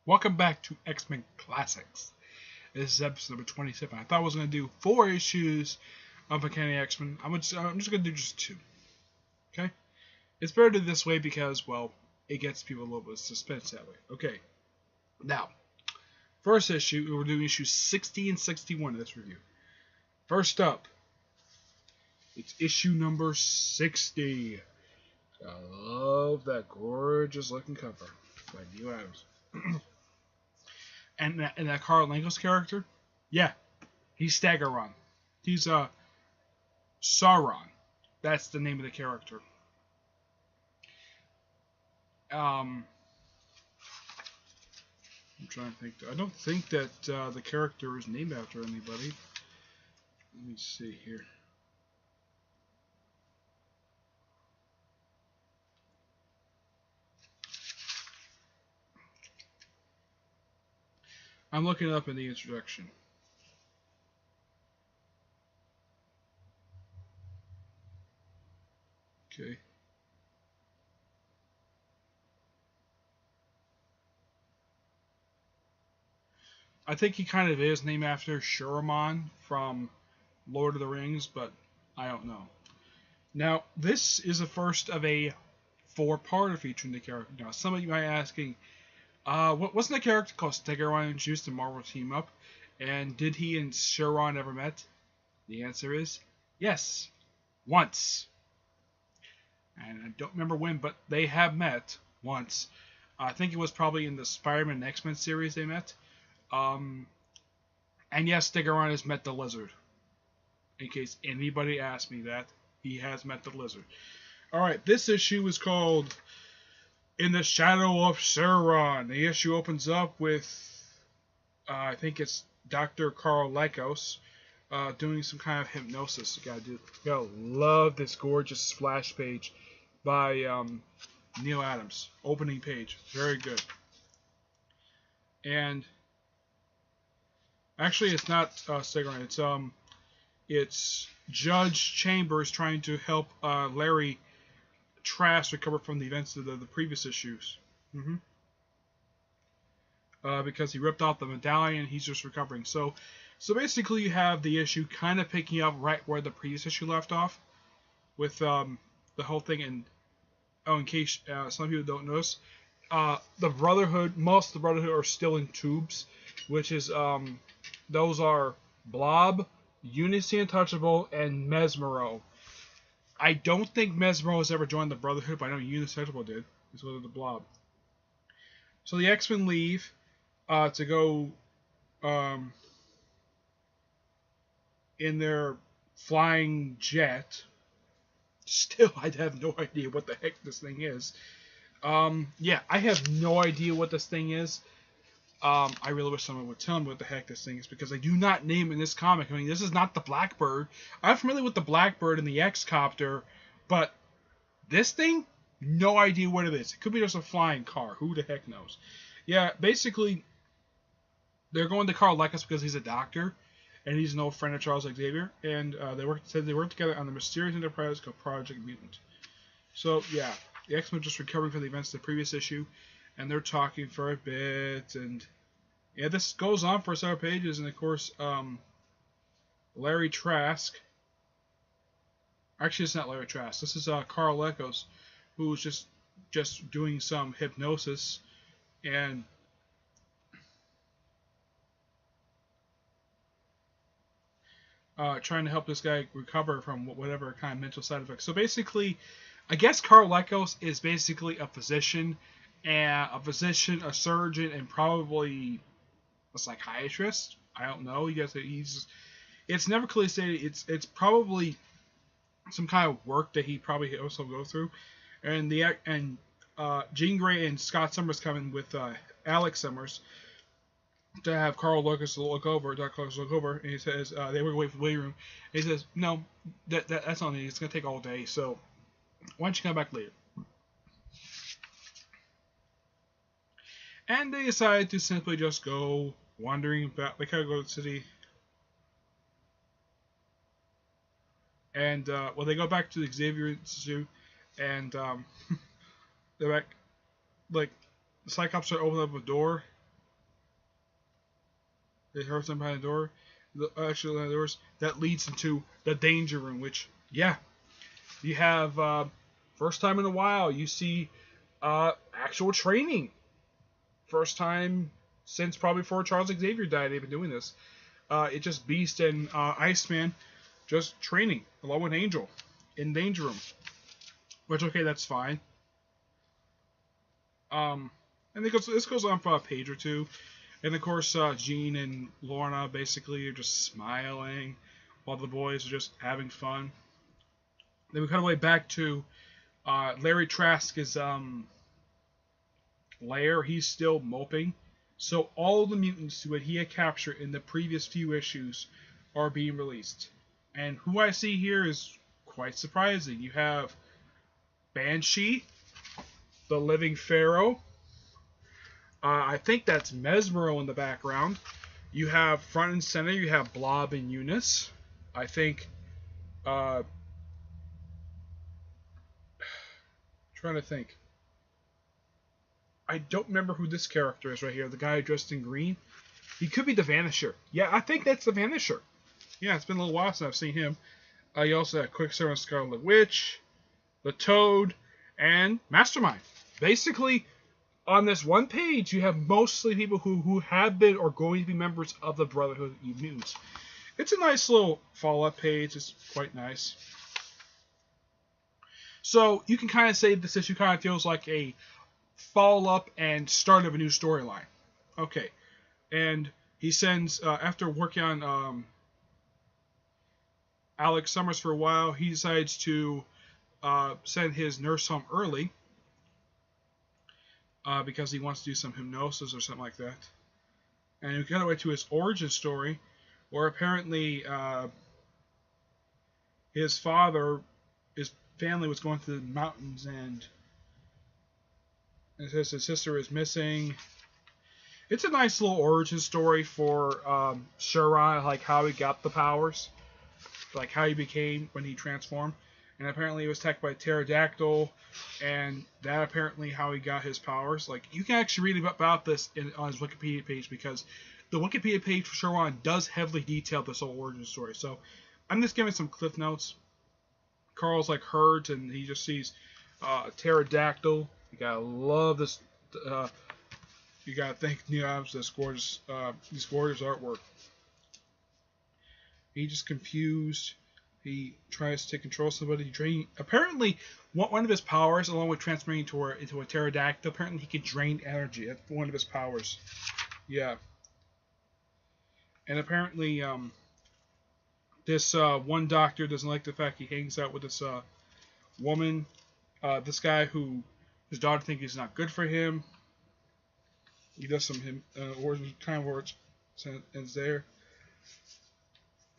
Welcome back to X Men Classics. This is episode number 27. I thought I was going to do 4 issues of Uncanny X Men. I'm just going to do just 2. Okay? It's better to do this way because, well, it gets people a little bit of suspense that way. Okay. Now, first issue, we're doing issues 60 and 61 of this review. First up, it's issue number 60. I love that gorgeous looking cover by Neil Adams. And that Carl Langos character, yeah, he's Staggeron. He's Sauron. That's the name of the character. I'm trying to think. I don't think that the character is named after anybody. Let me see here. I'm looking it up in the introduction. Okay. I think he kind of is named after Shuraman from Lord of the Rings, but I don't know. Now, this is the first of a 4-parter featuring the character. Now, some of you might be asking, wasn't the character called Stegoron introduced in Marvel Team Up? And did he and Shuraman ever met? The answer is yes, once. And I don't remember when, but they have met once. I think it was probably in the Spider-Man X Men series they met. And yes, Stegoron has met the Lizard. In case anybody asked me that, he has met the Lizard. Alright, this issue is called In the Shadow of Sauron. The issue opens up with, I think it's Dr. Carl Lycos doing some kind of hypnosis. You gotta love this gorgeous splash page by Neil Adams. Opening page. Very good. And actually, it's not Stegoron. It's Judge Chambers trying to help Larry Trask recover from the events of the previous issues. Because he ripped off the medallion, he's just recovering. So basically, you have the issue kind of picking up right where the previous issue left off, with the whole thing. And in case some people don't notice, the Brotherhood, most of the Brotherhood are still in tubes, which is those are Blob, Unity Untouchable, and Mesmero. I don't think Mesmero has ever joined the Brotherhood, but I know Unity Untouchable did. He's one of the Blob. So the X-Men leave to go in their flying jet. Still, I have no idea what the heck this thing is. Yeah, I have no idea what this thing is. I really wish someone would tell me what the heck this thing is, because they do not name it in this comic. I mean, this is not the Blackbird. I'm familiar with the Blackbird and the X-Copter, but this thing, no idea what it is. It could be just a flying car. Who the heck knows? Yeah, basically, they're going to Carl Lycos because he's a doctor, and he's an old friend of Charles Xavier, and they work together on the mysterious enterprise called Project Mutant. So, yeah, the X-Men are just recovering from the events of the previous issue, and they're talking for a bit, and yeah, this goes on for several pages, and of course, Larry Trask. Actually, it's not Larry Trask. This is Carl Lycos, who's just doing some hypnosis, and trying to help this guy recover from whatever kind of mental side effects. So basically, I guess Carl Lycos is basically a physician, a surgeon, and probably a psychiatrist. I don't know. It's never clearly stated. It's probably some kind of work that he probably also go through. And Jean Grey and Scott Summers come in with Alex Summers to have Carl Lucas look over, Dr. Lucas look over, and he says they were waiting for the waiting room. And he says, "No, that's not needed. It's gonna take all day. So why don't you come back later?" And they decide to simply just go wandering about. They kind of go to the city. And, they go back to the Xavier Institute, and they're back, like, the Cyclops are opening up a door, They heard something behind the door. Actually, behind the doors that leads into the danger room. Which, yeah, you have first time in a while you see actual training. First time since probably before Charles Xavier died. They've been doing this. It's just Beast and Iceman just training along with Angel in danger room. Which, okay, that's fine. And this goes on for a page or two. And of course, Jean and Lorna basically are just smiling while the boys are just having fun. Then we cut away back to Larry Trask's lair. He's still moping. So all the mutants who he had captured in the previous few issues are being released. And who I see here is quite surprising. You have Banshee, the Living Pharaoh. I think that's Mesmero in the background. You have front and center, you have Blob and Eunice. I think, trying to think. I don't remember who this character is right here. The guy dressed in green. He could be the Vanisher. Yeah, I think that's the Vanisher. Yeah, it's been a little while since I've seen him. You also have Quicksilver and Scarlet Witch, the Toad, and Mastermind. Basically, on this one page, you have mostly people who have been or going to be members of the Brotherhood of Mutants. It's a nice little follow-up page. It's quite nice. So you can kind of say this issue kind of feels like a follow-up and start of a new storyline. Okay. And he sends, after working on Alex Summers for a while, he decides to send his nurse home early. Because he wants to do some hypnosis or something like that. And we cut away to his origin story, where apparently his family was going through the mountains, and it says his sister is missing. It's a nice little origin story for Shuron, like how he got the powers, like how he became when he transformed. And apparently he was attacked by a pterodactyl, and that apparently how he got his powers. Like, you can actually read about this on his Wikipedia page, because the Wikipedia page for Shuron does heavily detail this whole origin story. So I'm just giving some cliff notes. Carl's like hurt, and he just sees a pterodactyl. You gotta love this. You gotta thank Neil Adams for this gorgeous artwork. He's just confused. He tries to control somebody. Apparently, one of his powers, along with transferring into a pterodactyl, apparently he can drain energy. That's one of his powers. Yeah. And apparently, this one doctor doesn't like the fact he hangs out with this woman. This guy who his daughter thinks he's not good for him. He does some kind of words ends there.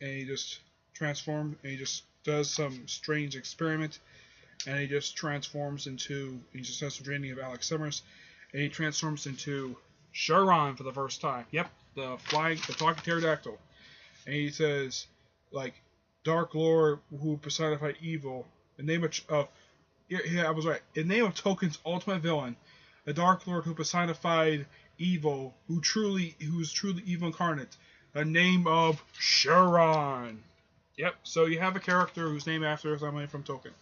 And he just transforms, and he just does some strange experiment, and he just transforms into, he just has some training of Alex Summers, and he transforms into Shuron for the first time. Yep, the talking pterodactyl. And he says, like, Dark Lord who personified evil, in name of, I was right, in name of Token's ultimate villain, the Dark Lord who personified evil, who's truly evil incarnate, the name of Shuron. Yep, so you have a character who's named after somebody from Token.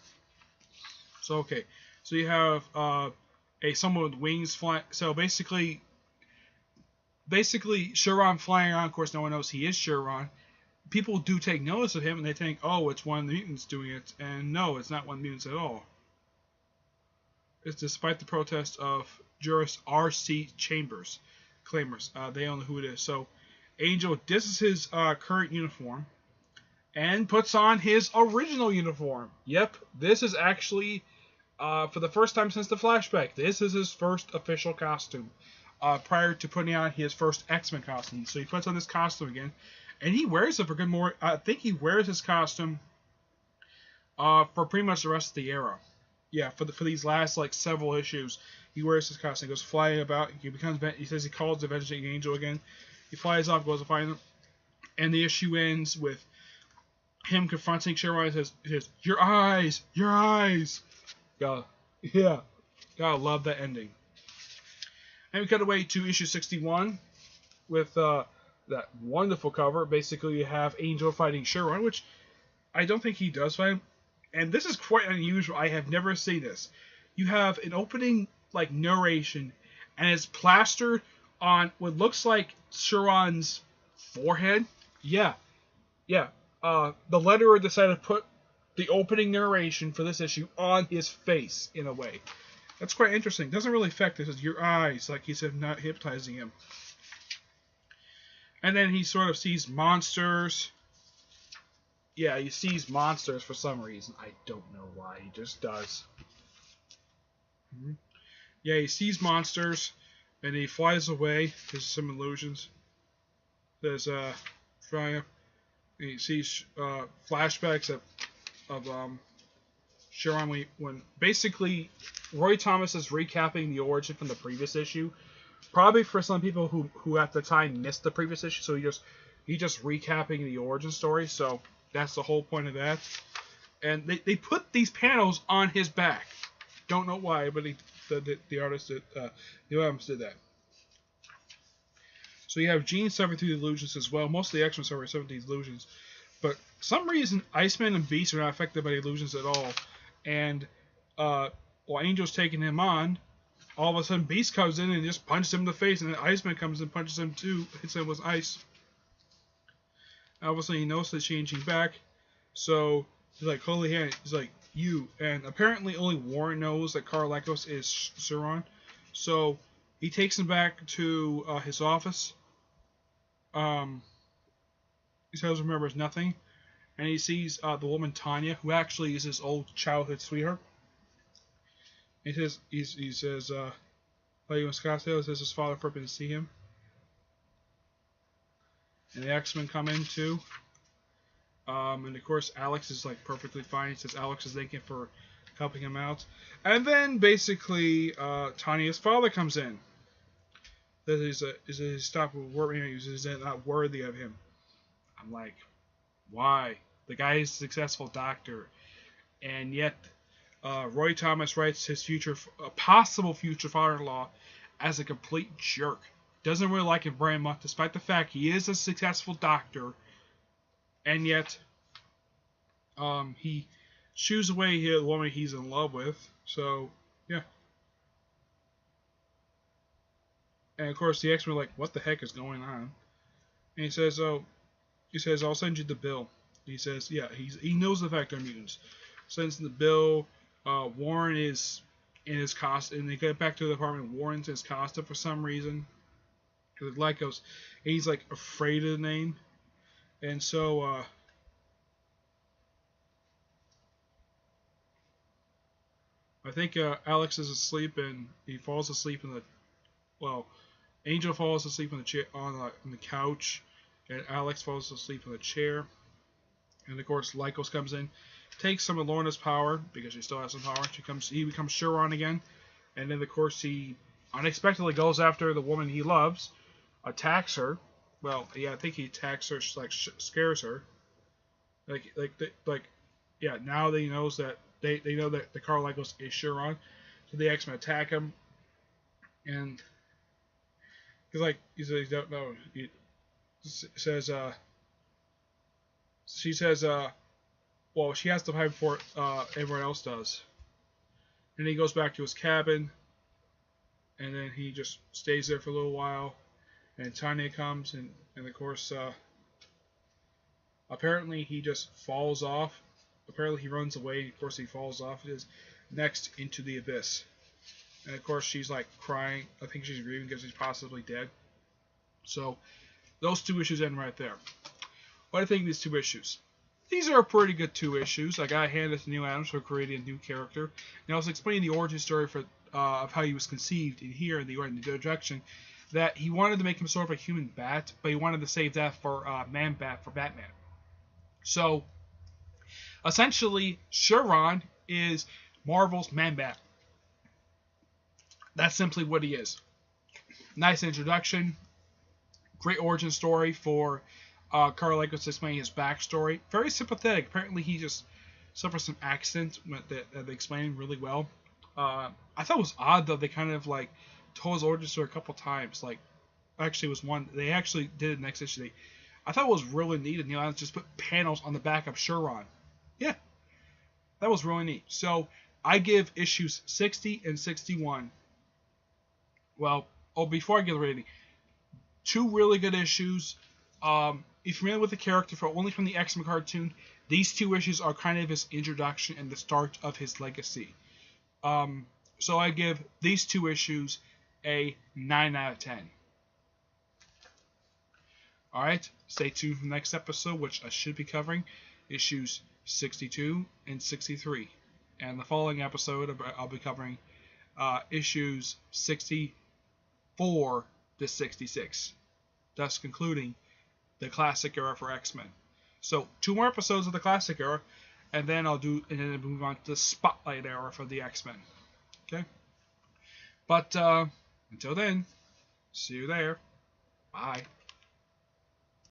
So, okay. So you have someone with wings flying. So basically Shuron flying around. Of course, no one knows he is Shuron. People do take notice of him, and they think, oh, it's one of the mutants doing it. And no, it's not one of the mutants at all. It's despite the protest of jurist R.C. Chambers. Claimers. They don't know who it is. So Angel, this is his current uniform. And puts on his original uniform. Yep, this is actually, for the first time since the flashback, this is his first official costume. Prior to putting on his first X Men costume. So he puts on this costume again. And he wears it for good more. I think he wears his costume for pretty much the rest of the era. Yeah, for these last like several issues, he wears his costume. He goes flying about. He says he calls the Avenging Angel again. He flies off, goes to find him. And the issue ends with him confronting Shuron. He says, your eyes. Gotta love that ending. And we cut away to issue 61 with that wonderful cover. Basically, you have Angel fighting Sharon, which I don't think he does fight him. And this is quite unusual. I have never seen this. You have an opening like narration, and it's plastered on what looks like Sharon's forehead. Yeah, yeah. The letterer decided to put the opening narration for this issue on his face in a way. That's quite interesting. Doesn't really affect your eyes, like he's not hypnotizing him. And then he sort of sees monsters. Yeah, he sees monsters for some reason. I don't know why. He just does. Yeah, he sees monsters, and he flies away. There's some illusions. There's flying up. And he sees flashbacks of Sharon when basically Roy Thomas is recapping the origin from the previous issue. Probably for some people who at the time missed the previous issue, so he just recapping the origin story. So that's the whole point of that. And they put these panels on his back. Don't know why, but the artist did, the artist did that. So you have Jean suffering through the illusions as well. Most of the X-Men suffer through these illusions. But for some reason, Iceman and Beast are not affected by the illusions at all. And while Angel's taking him on, all of a sudden Beast comes in and just punches him in the face. And then Iceman comes and punches him too. Hits him with ice. Obviously, he knows it's changing back. So he's like, holy hand. He's like, you. And apparently only Warren knows that Carl Lacos is Sharon. So he takes him back to his office. He says remembers nothing. And he sees the woman Tanya, who actually is his old childhood sweetheart. He says, Leo Scottsdale says his father forbidden to see him. And the X-Men come in too. And of course Alex is like perfectly fine. He says Alex is thanking for helping him out. And then basically Tanya's father comes in. That is stop worrying. He's not worthy of him. I'm like, why? The guy is a successful doctor, and yet Roy Thomas writes his possible future father-in-law as a complete jerk. Doesn't really like him very much, despite the fact he is a successful doctor, and yet he shoos away the woman he's in love with. So yeah. And of course the X-Men are like, what the heck is going on? And he says, I'll send you the bill. He says, yeah, he knows the fact they're mutants. Sends the bill. Warren is in his costume. And they get back to the apartment. Warren's in his costume for some reason. Because Lycos, he's like afraid of the name. And so, I think Alex is asleep and he falls asleep Angel falls asleep on the chair on the couch. And Alex falls asleep in the chair. And of course, Lycos comes in, takes some of Lorna's power, because she still has some power. He becomes Sharon again. And then, of course, he unexpectedly goes after the woman he loves, attacks her. Well, yeah, I think he attacks her, scares her. Yeah, now they knows that they know that the Carl Lycos is Sharon. So the X-Men attack him. And he says, don't know. She says, well, she has to fight before everyone else does. And he goes back to his cabin, and then he just stays there for a little while, and Tanya comes, and of course, apparently he just falls off. Apparently he runs away, and of course he falls off his next into the abyss. And of course she's like crying. I think she's grieving because he's possibly dead. So those two issues end right there. What do I think of these two issues? These are pretty good two issues. I got handed to Neil Adams for creating a new character. And I was explaining the origin story of how he was conceived in here in the introduction. That he wanted to make him sort of a human bat, but he wanted to save that for Man-Bat for Batman. So, essentially, Sharon is Marvel's Man-Bat. That's simply what he is. Nice introduction. Great origin story for Carl Lycos explaining his backstory. Very sympathetic. Apparently he just suffered some accident that they explained really well. I thought it was odd though, they kind of like told his origin story a couple times. Like actually was one. They actually did it next issue. I thought it was really neat, and Neil Adams just put panels on the back of Shuron. Yeah, that was really neat. So I give issues 60 and 61. Well, before I give the rating, 2 really good issues. If you're familiar with the character only from the X-Men cartoon, these 2 issues are kind of his introduction and the start of his legacy. So I give these 2 issues a 9 out of 10. Alright, stay tuned for the next episode, which I should be covering issues 62 and 63. And the following episode, I'll be covering issues 64 to 66, thus concluding the classic era for X-Men. So 2 more episodes of the classic era, and then then move on to the spotlight era for the X-Men. Okay? But until then, see you there. Bye.